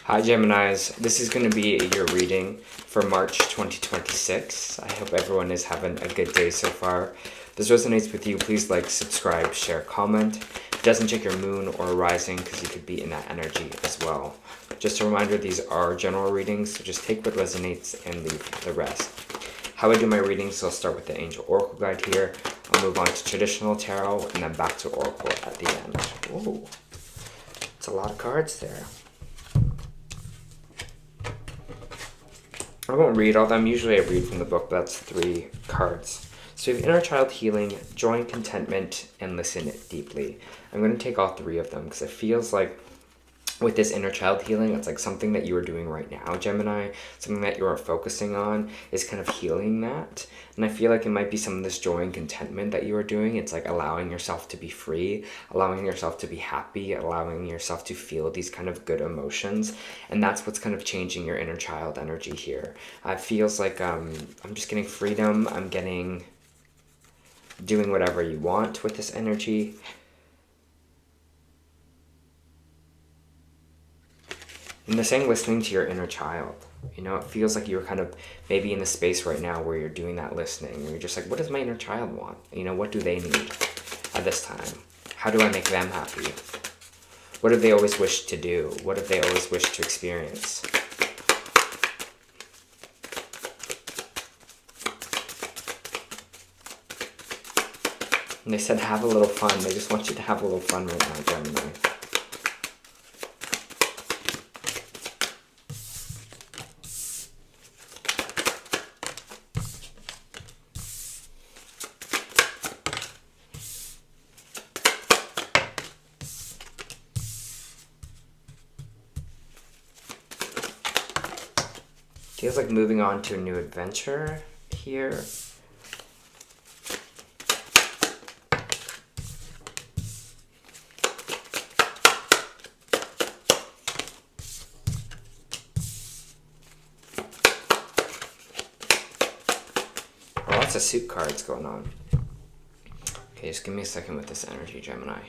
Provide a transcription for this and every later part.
Hi Geminis, this is going to be your reading for March 2026. I hope everyone is having a good day so far. If this resonates with you, please like, subscribe, share, comment. If it doesn't, check your moon or rising because you could be in that energy as well. Just a reminder, these are general readings, so just take what resonates and leave the rest. How I do my readings, so I'll start with the Angel Oracle Guide here. I'll move on to traditional tarot and then back to Oracle at the end. Whoa, it's a lot of cards there. I won't read all them. Usually I read from the book, but that's 3 cards. So we have inner child healing, joy and contentment, and listen deeply. I'm going to take all 3 of them because it feels like with this inner child healing, it's like something that you are doing right now, Gemini, something that you are focusing on is kind of healing that. And I feel like it might be some of this joy and contentment that you are doing. It's like allowing yourself to be free, allowing yourself to be happy, allowing yourself to feel these kind of good emotions. And that's what's kind of changing your inner child energy here. It feels like I'm just getting freedom. I'm getting doing whatever you want with this energy. And they're saying listening to your inner child. You know, it feels like you're kind of maybe in a space right now where you're doing that listening. Where you're just like, what does my inner child want? You know, what do they need at this time? How do I make them happy? What have they always wished to do? What have they always wished to experience? And they said have a little fun. They just want you to have a little fun right now, Gemini. Feels like moving on to a new adventure here. Lots of suit cards going on. Okay, just give me a second with this energy, Gemini.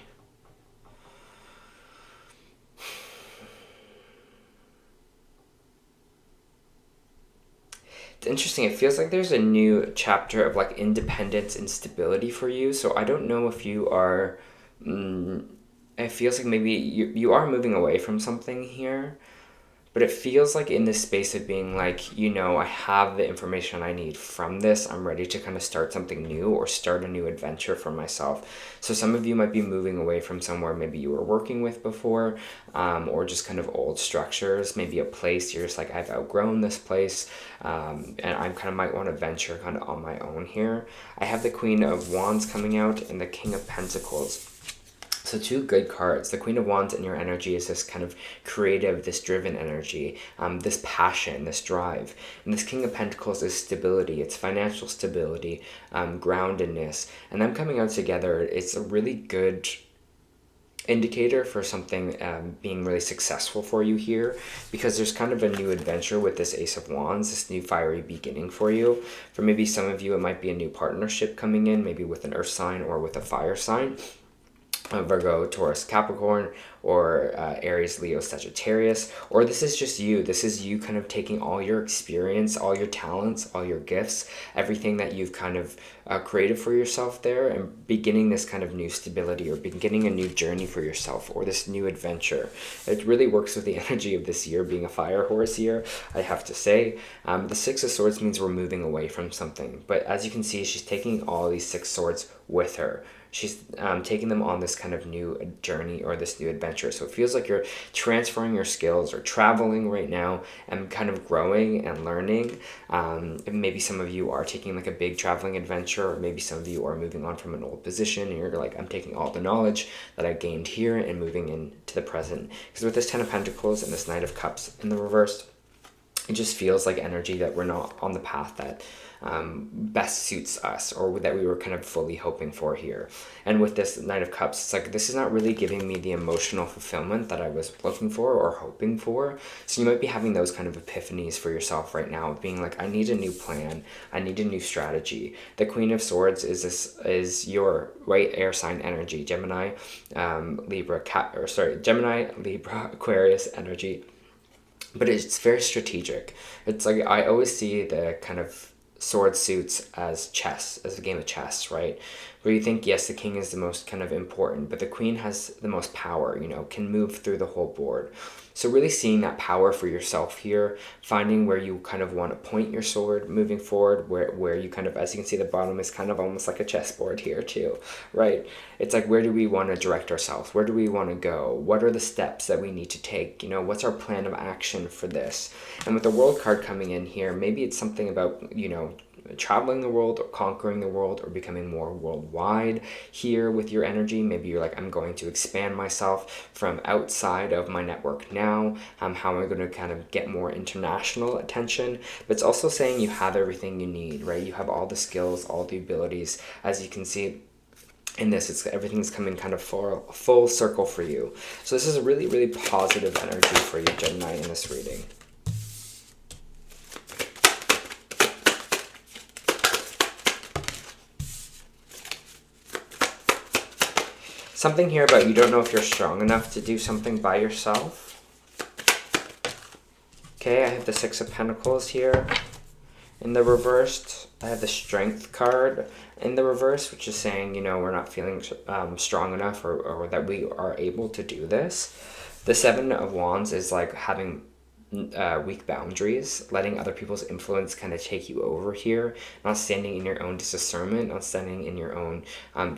It's interesting. It feels like there's a new chapter of like independence and stability for you. So I don't know if you are... it feels like maybe you are moving away from something here. But it feels like in this space of being like, you know, I have the information I need from this. I'm ready to kind of start something new or start a new adventure for myself. So some of you might be moving away from somewhere maybe you were working with before, or just kind of old structures, maybe a place you're just like, I've outgrown this place, and I kind of might want to venture kind of on my own here. I have the Queen of Wands coming out and the King of Pentacles. So 2 good cards. The Queen of Wands in your energy is this kind of creative, this driven energy, this passion, this drive. And this King of Pentacles is stability. It's financial stability, groundedness. And them coming out together, it's a really good indicator for something being really successful for you here, because there's kind of a new adventure with this Ace of Wands, this new fiery beginning for you. For maybe some of you, it might be a new partnership coming in, maybe with an earth sign or with a fire sign. Virgo, Taurus, Capricorn, or Aries, Leo, Sagittarius, or this is just you. This is you kind of taking all your experience, all your talents, all your gifts, everything that you've kind of created for yourself there, and beginning this kind of new stability or beginning a new journey for yourself or this new adventure. It really works with the energy of this year being a fire horse year, I have to say. The 6 of Swords means we're moving away from something, but as you can see, she's taking all these 6 swords with her. She's taking them on this kind of new journey or this new adventure. So it feels like you're transferring your skills or traveling right now and kind of growing and learning. And maybe some of you are taking like a big traveling adventure, or maybe some of you are moving on from an old position and you're like, I'm taking all the knowledge that I gained here and moving into the present. Because with this 10 of Pentacles and this Knight of Cups in the reverse, it just feels like energy that we're not on the path that best suits us, or that we were kind of fully hoping for here. And with this Knight of Cups, it's like this is not really giving me the emotional fulfillment that I was looking for or hoping for. So you might be having those kind of epiphanies for yourself right now, being like, I need a new plan, I need a new strategy. The Queen of Swords is your right air sign energy, Gemini, Gemini, Libra, Aquarius energy. but it's very strategic. It's like I always see the kind of sword suits as chess, as a game of chess, right? Where you think, yes, the king is the most kind of important, but the queen has the most power, you know, can move through the whole board. So really seeing that power for yourself here, finding where you kind of want to point your sword moving forward, where you kind of, as you can see, the bottom is kind of almost like a chessboard here too, right? It's like, where do we want to direct ourselves? Where do we want to go? What are the steps that we need to take? You know, what's our plan of action for this? And with the world card coming in here, maybe it's something about, you know, traveling the world or conquering the world or becoming more worldwide here with your energy. Maybe you're like, I'm going to expand myself from outside of my network now. How am I going to kind of get more international attention? But it's also saying you have everything you need, right? You have all the skills, all the abilities. As you can see in this, it's everything's coming kind of full circle for you. So this is a really, really positive energy for you, Gemini, in this reading. Something here about you don't know if you're strong enough to do something by yourself. Okay, I have the Six of Pentacles here in the reversed. I have the Strength card in the reverse, which is saying, you know, we're not feeling strong enough or that we are able to do this. The Seven of Wands is like having weak boundaries, letting other people's influence kind of take you over here, not standing in your own discernment, not standing in your own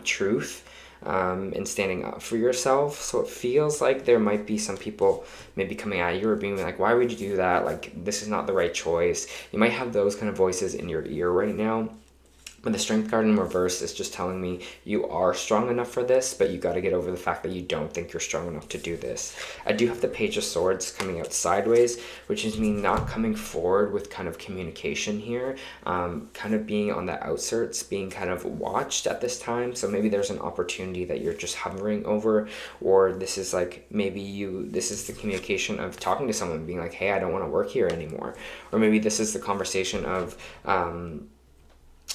truth. And standing up for yourself. So it feels like there might be some people maybe coming at you or being like, why would you do that? Like, this is not the right choice. You might have those kind of voices in your ear right now. But the Strength card in reverse is just telling me you are strong enough for this, but you got to get over the fact that you don't think you're strong enough to do this. I do have the Page of Swords coming out sideways, which is me not coming forward with kind of communication here, kind of being on the outskirts, being kind of watched at this time. So maybe there's an opportunity that you're just hovering over, or this is like this is the communication of talking to someone, being like, hey, I don't want to work here anymore. Or maybe this is the conversation of,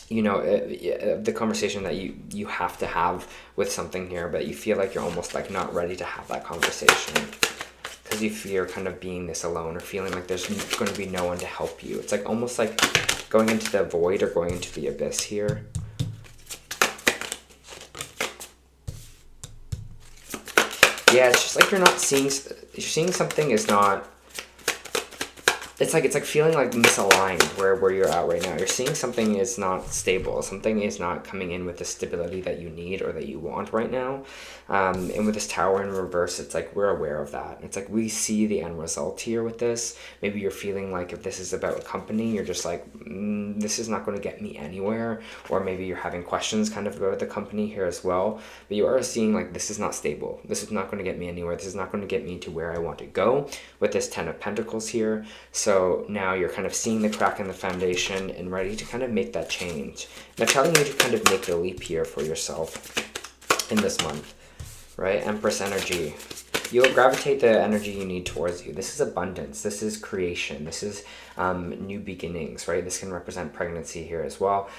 you know, the conversation that you have to have with something here, but you feel like you're almost like not ready to have that conversation because you fear kind of being this alone or feeling like there's going to be no one to help you. It's like almost like going into the void or going into the abyss here. Yeah, it's just like you're seeing something is not. It's like feeling like misaligned where you're at right now. You're seeing something is not stable. Something is not coming in with the stability that you need or that you want right now. And with this Tower in reverse, it's like we're aware of that. It's like we see the end result here with this. Maybe you're feeling like if this is about a company, you're just like, this is not going to get me anywhere. Or maybe you're having questions kind of about the company here as well. But you are seeing like this is not stable. This is not going to get me anywhere. This is not going to get me to where I want to go with this Ten of Pentacles here. So now you're kind of seeing the crack in the foundation and ready to kind of make that change. They're telling you to kind of make the leap here for yourself in this month, right? Empress energy. You'll gravitate the energy you need towards you. This is abundance. This is creation. This is new beginnings, right? This can represent pregnancy here as well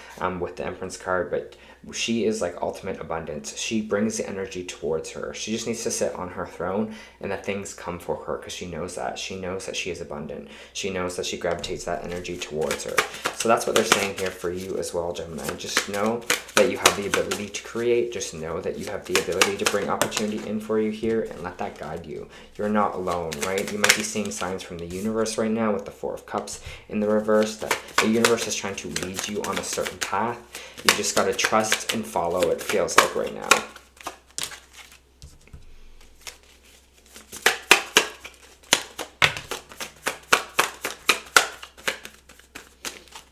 with the Empress card, but she is like ultimate abundance. She brings the energy towards her. She just needs to sit on her throne and that things come for her because she knows that. She knows that she is abundant. She knows that she gravitates that energy towards her. So that's what they're saying here for you as well, Gemini. Just know that you have the ability to create. Just know that you have the ability to bring opportunity in for you here and let that guide you. You're not alone, right? You might be seeing signs from the universe right now with the Four of Cups in the reverse that the universe is trying to lead you on a certain path. You just got to trust and follow, it feels like right now.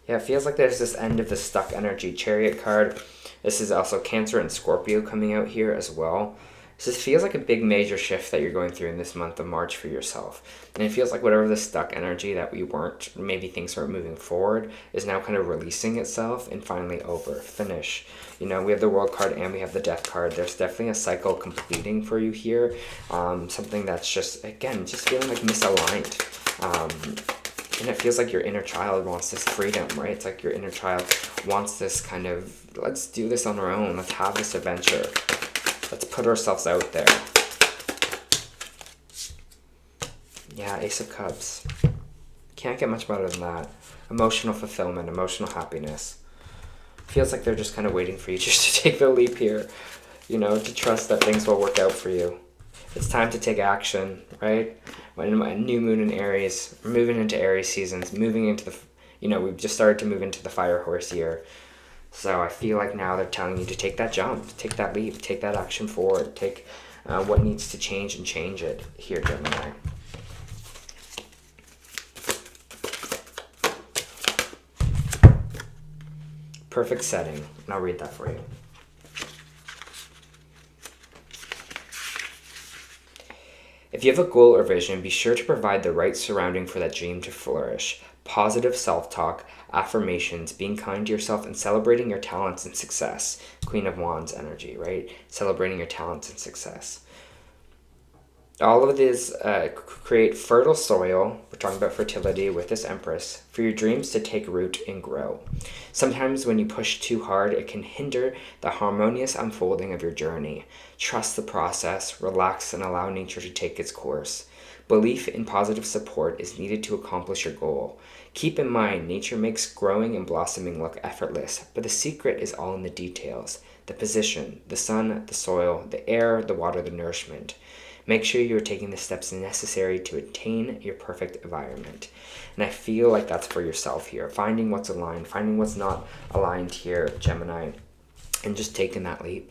Yeah, it feels like there's this end of the stuck energy. Chariot card. This is also Cancer and Scorpio coming out here as well. So this feels like a big major shift that you're going through in this month of March for yourself. And it feels like whatever the stuck energy that we weren't, maybe things weren't moving forward, is now kind of releasing itself and finally over, finish. You know, we have the World card and we have the Death card. There's definitely a cycle completing for you here. Something that's just, again, just feeling like misaligned. And it feels like your inner child wants this freedom, right? It's like your inner child wants this kind of, let's do this on our own. Let's have this adventure. Let's put ourselves out there. Yeah, Ace of Cups. Can't get much better than that. Emotional fulfillment, emotional happiness. Feels like they're just kind of waiting for you just to take the leap here, you know, to trust that things will work out for you. It's time to take action, right? When my new moon in Aries, we're moving into Aries seasons, moving into the, you know, we've just started to move into the fire horse year. So I feel like now they're telling you to take that jump, take that leap, take that action forward, take what needs to change and change it here, Gemini. Perfect setting, and I'll read that for you. If you have a goal or vision, be sure to provide the right surrounding for that dream to flourish. Positive self-talk, affirmations, being kind to yourself, and celebrating your talents and success. Queen of Wands energy, right? Celebrating your talents and success. All of this create fertile soil, we're talking about fertility with this Empress, for your dreams to take root and grow. Sometimes when you push too hard, it can hinder the harmonious unfolding of your journey. Trust the process, relax, and allow nature to take its course. Belief in positive support is needed to accomplish your goal. Keep in mind, nature makes growing and blossoming look effortless, but the secret is all in the details. The position, the sun, the soil, the air, the water, the nourishment. Make sure you're taking the steps necessary to attain your perfect environment. And I feel like that's for yourself here. Finding what's aligned, finding what's not aligned here, Gemini, and just taking that leap.